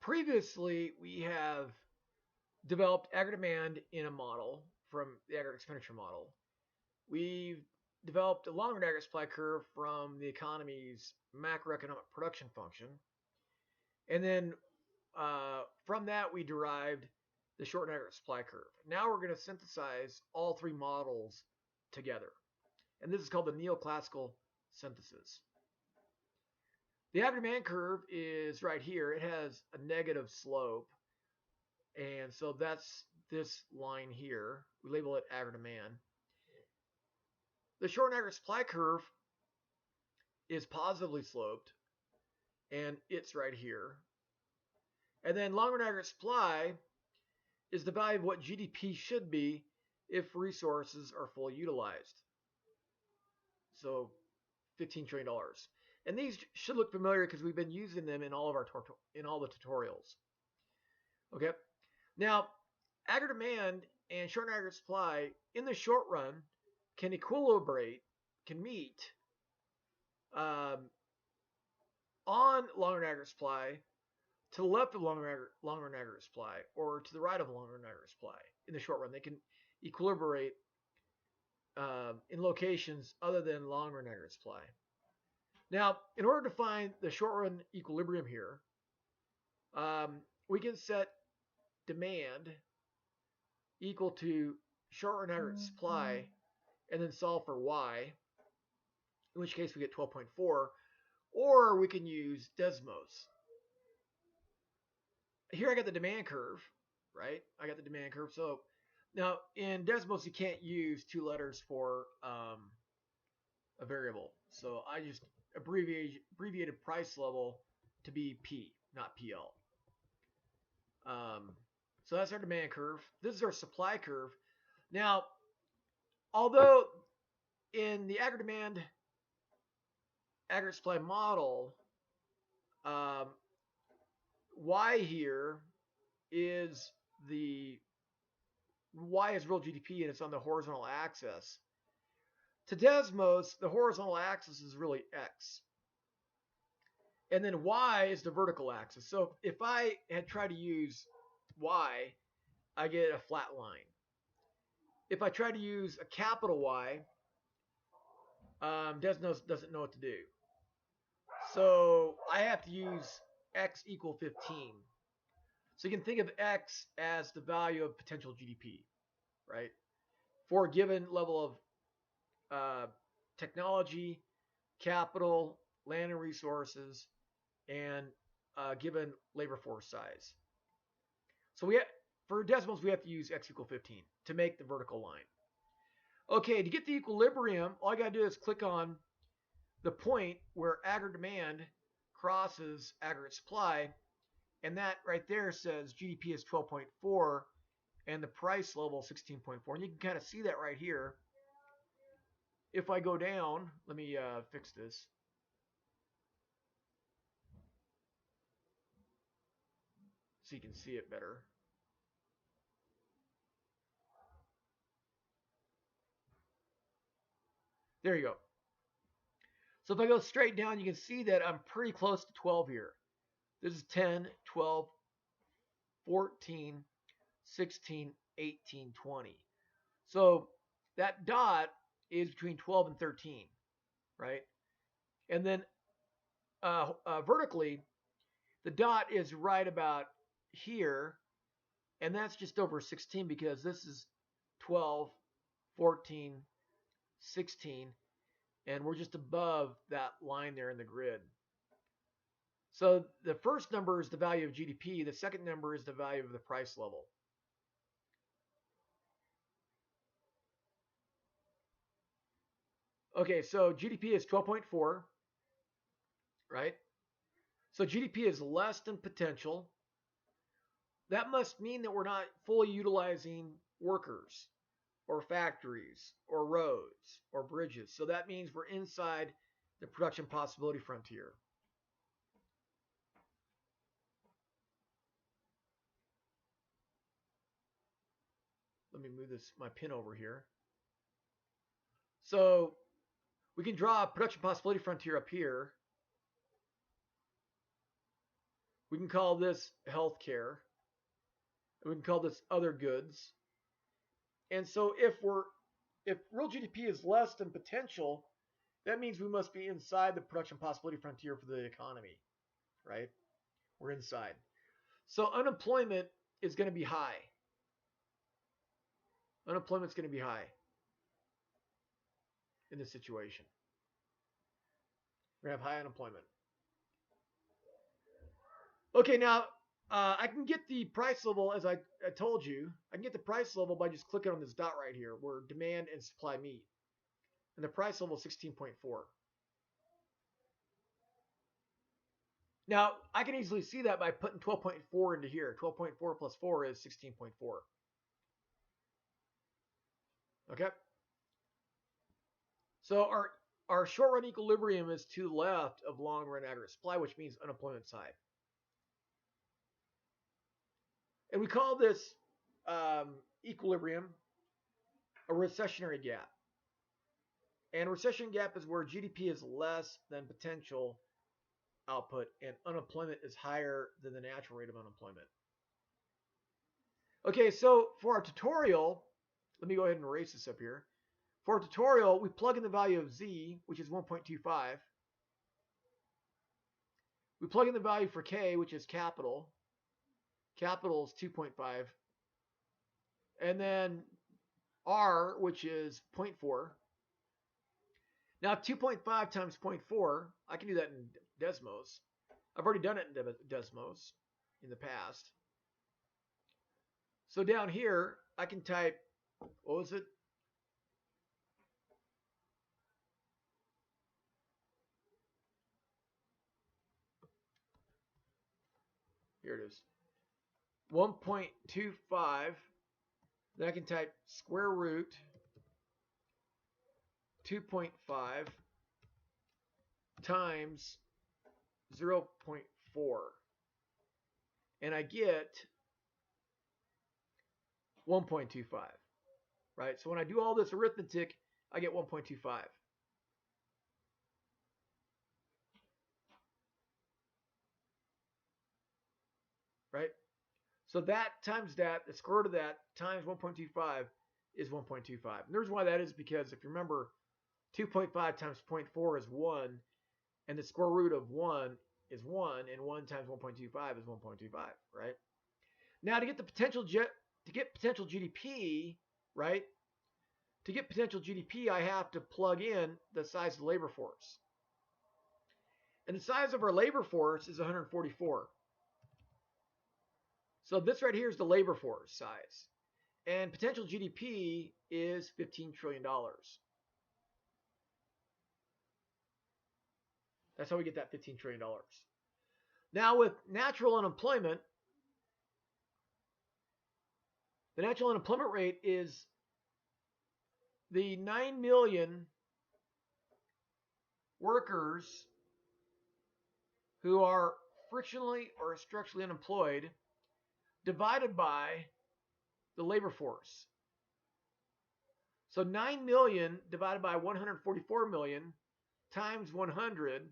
Previously, we have developed aggregate demand in a model from the aggregate expenditure model. We've developed a longer aggregate supply curve from the economy's macroeconomic production function. And then from that, we derived the short aggregate supply curve. Now we're going to synthesize all three models together. And this is called the neoclassical synthesis. The aggregate demand curve is right here. It has a negative slope. And so that's this line here. We label it aggregate demand. The short aggregate supply curve is positively sloped, and it's right here. And then long run aggregate supply is the value of what GDP should be if resources are fully utilized. So $15 trillion. And these should look familiar because we've been using them in all of our the tutorials. Okay. Now, aggregate demand and short aggregate supply in the short run can equilibrate, can meet on long run aggregate supply to the left of long run aggregate supply or to the right of long run aggregate supply in the short run. They can equilibrate in locations other than long run aggregate supply. Now, in order to find the short run equilibrium here, we can set demand equal to short run aggregate supply and then solve for y, in which case we get 12.4, or we can use Desmos. Here I got the demand curve, right? I got the demand curve. So now in Desmos, you can't use two letters for a variable. So I just abbreviated price level to be P, not PL. So that's our demand curve. This is our supply curve. Now, although in the aggregate demand, aggregate supply model, Y here is Y is real GDP and it's on the horizontal axis. To Desmos, the horizontal axis is really X. And then Y is the vertical axis. So if I had tried to use Y, I get a flat line. If I try to use a capital Y, Desmos doesn't know what to do. So I have to use X equal 15. So you can think of X as the value of potential GDP, right? For a given level of technology, capital, land and resources, and given labor force size. So for Desmos, we have to use X equal 15 to make the vertical line. Okay, to get the equilibrium, all I got to do is click on the point where aggregate demand crosses aggregate supply, and that right there says GDP is 12.4 and the price level 16.4. And you can kind of see that right here. If I go down, let me fix this. So you can see it better. There you go. So if I go straight down, you can see that I'm pretty close to 12 here. This is 10, 12, 14, 16, 18, 20. So that dot is between 12 and 13, right? And then vertically, the dot is right about here, and that's just over 16 because this is 12, 14, 16, and we're just above that line there in the grid. So the first number is the value of GDP. The second number is the value of the price level. Okay, so GDP is 12.4, right? So GDP is less than potential. That must mean that we're not fully utilizing workers or factories or roads or bridges. So that means we're inside the production possibility frontier. Let me move my pin over here. So we can draw a production possibility frontier up here. We can call this healthcare. And we can call this other goods. And so if real GDP is less than potential, that means we must be inside the production possibility frontier for the economy, right? We're inside. So unemployment is going to be high. Unemployment's going to be high in this situation. We're going to have high unemployment. Okay, now I can get the price level, as I told you, I can get the price level by just clicking on this dot right here where demand and supply meet. And the price level is 16.4. Now, I can easily see that by putting 12.4 into here. 12.4 plus 4 is 16.4. Okay? So our short run equilibrium is to the left of long run aggregate supply, which means unemployment side. And we call this equilibrium a recessionary gap. And a recession gap is where GDP is less than potential output and unemployment is higher than the natural rate of unemployment. Okay, so for our tutorial, let me go ahead and erase this up here. For our tutorial, we plug in the value of Z, which is 1.25. We plug in the value for K, which is capital. Capital is 2.5. And then R, which is 0.4. Now 2.5 times 0.4, I can do that in Desmos. I've already done it in Desmos in the past. So down here, I can type, what was it? Here it is. 1.25. Then I can type square root 2.5 times 0.4. And I get 1.25. Right? So when I do all this arithmetic, I get 1.25. Right? So that times that, the square root of that times 1.25 is 1.25. And the reason why that is because if you remember, 2.5 times 0.4 is 1, and the square root of 1 is 1, and 1 times 1.25 is 1.25, right? Now to get the potential GDP, right? To get potential GDP, I have to plug in the size of the labor force. And the size of our labor force is 144. So this right here is the labor force size. And potential GDP is $15 trillion. That's how we get that $15 trillion. Now with natural unemployment, the natural unemployment rate is the 9 million workers who are frictionally or structurally unemployed divided by the labor force. So 9 million divided by 144 million times 100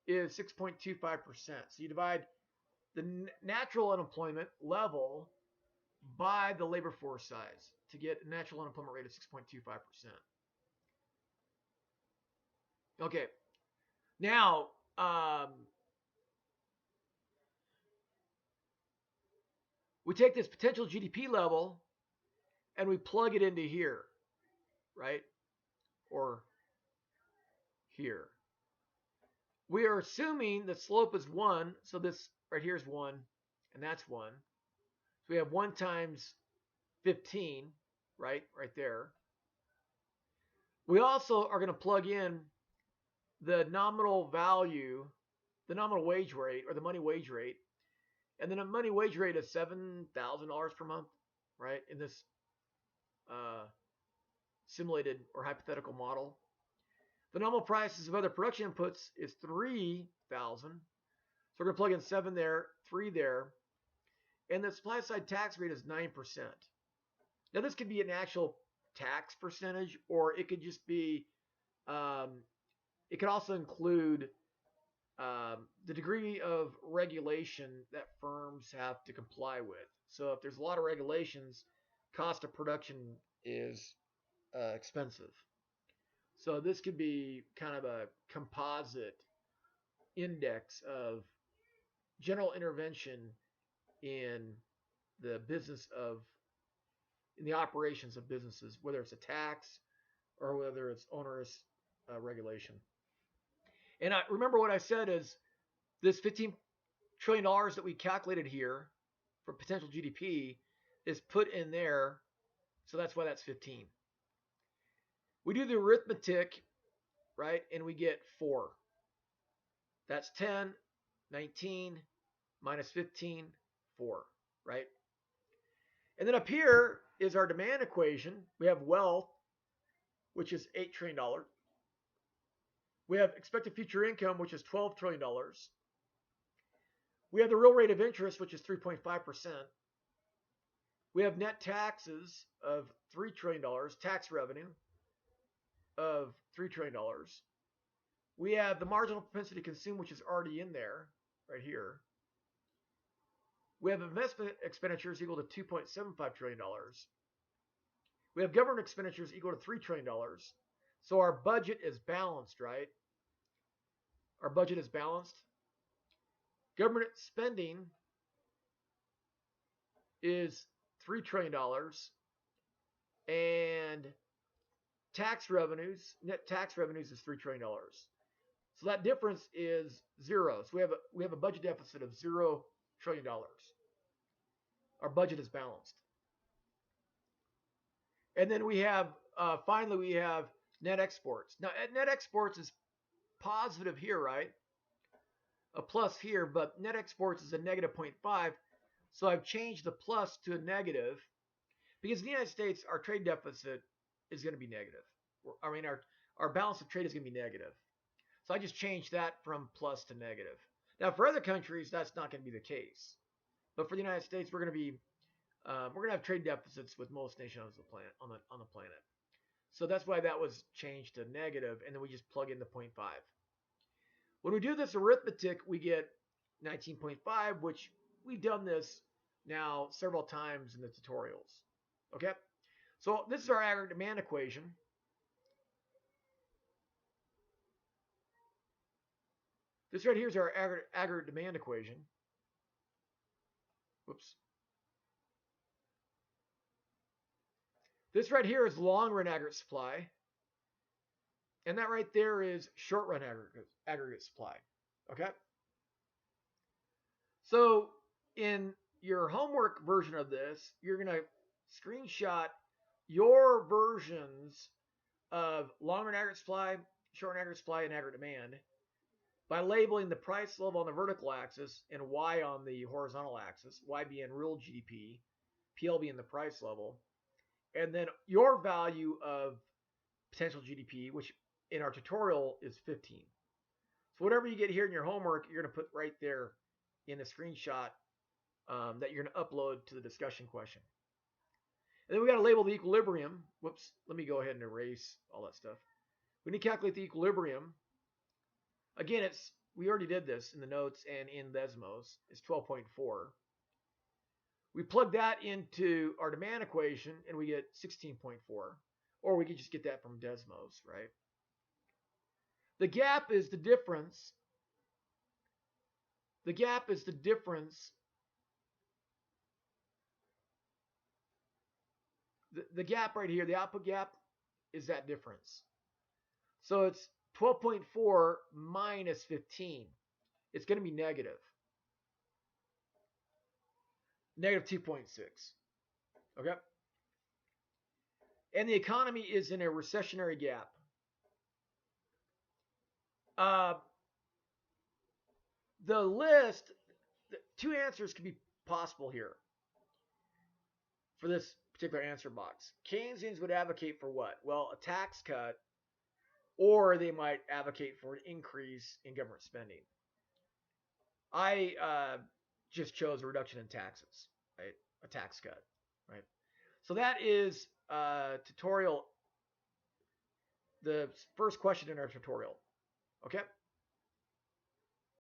is 6.25%. So you divide the natural unemployment level by the labor force size to get a natural unemployment rate of 6.25%. Okay. Now, we take this potential GDP level and we plug it into here, right? Or here. We are assuming the slope is 1, so this right here is 1, and that's 1. So we have 1 times 15, right there. We also are going to plug in the nominal value, the nominal wage rate, or the money wage rate. And then a money wage rate is $7,000 per month, right, in this simulated or hypothetical model. The nominal prices of other production inputs is 3,000. So we're going to plug in 7 there, 3 there. And the supply side tax rate is 9%. Now this could be an actual tax percentage, or it could just be, it could also include the degree of regulation that firms have to comply with. So if there's a lot of regulations, cost of production is expensive. So this could be kind of a composite index of general intervention in the business of in the operations of businesses, whether it's a tax or whether it's onerous regulation. And I remember what I said is this $15 trillion that we calculated here for potential GDP is put in there, so that's why that's 15. We do the arithmetic, right, and we get 4. That's 10, 19, minus 15, 4, right? And then up here is our demand equation. We have wealth, which is $8 trillion. We have expected future income, which is $12 trillion. We have the real rate of interest, which is 3.5%. We have net taxes of $3 trillion, tax revenue of $3 trillion. We have the marginal propensity to consume, which is already in there, right here. We have investment expenditures equal to $2.75 trillion. We have government expenditures equal to $3 trillion. So our budget is balanced, right? Our budget is balanced. Government spending is $3 trillion. And tax revenues, net tax revenues is $3 trillion. So that difference is 0. So we have a budget deficit of $0 trillion. Our budget is balanced. And then we have, finally, we have net exports. Now, net exports is positive here, right? A plus here, but net exports is a negative 0.5. So I've changed the plus to a negative because in the United States, our trade deficit is going to be negative. I mean, our balance of trade is going to be negative. So I just changed that from plus to negative. Now, for other countries, that's not going to be the case. But for the United States, we're going to have trade deficits with most nations on the planet. So that's why that was changed to negative, and then we just plug in the 0.5. When we do this arithmetic, we get 19.5, which we've done this now several times in the tutorials. Okay? So this is our aggregate demand equation. This right here is our aggregate demand equation. Whoops. This right here is long-run aggregate supply. And that right there is short-run aggregate supply. Okay? So in your homework version of this, you're going to screenshot your versions of long-run aggregate supply, short-run aggregate supply, and aggregate demand by labeling the price level on the vertical axis and Y on the horizontal axis, Y being real GDP, PL being the price level, and then your value of potential GDP, which in our tutorial is 15. So whatever you get here in your homework, you're going to put right there in the screenshot that you're going to upload to the discussion question. And then we got to label the equilibrium. Whoops, let me go ahead and erase all that stuff. We need to calculate the equilibrium. Again, we already did this in the notes and in Desmos. It's 12.4. We plug that into our demand equation and we get 16.4. Or we could just get that from Desmos, right? The gap is the difference. The gap is the difference. The gap right here, the output gap, is that difference. So it's 12.4 minus 15. It's going to be negative. Negative 2.6. Okay? And the economy is in a recessionary gap. The list, two answers could be possible here for this particular answer box. Keynesians would advocate for what? Well, a tax cut, or they might advocate for an increase in government spending. I just chose a reduction in taxes, right? A tax cut, right? So that is tutorial, the first question in our tutorial. Okay?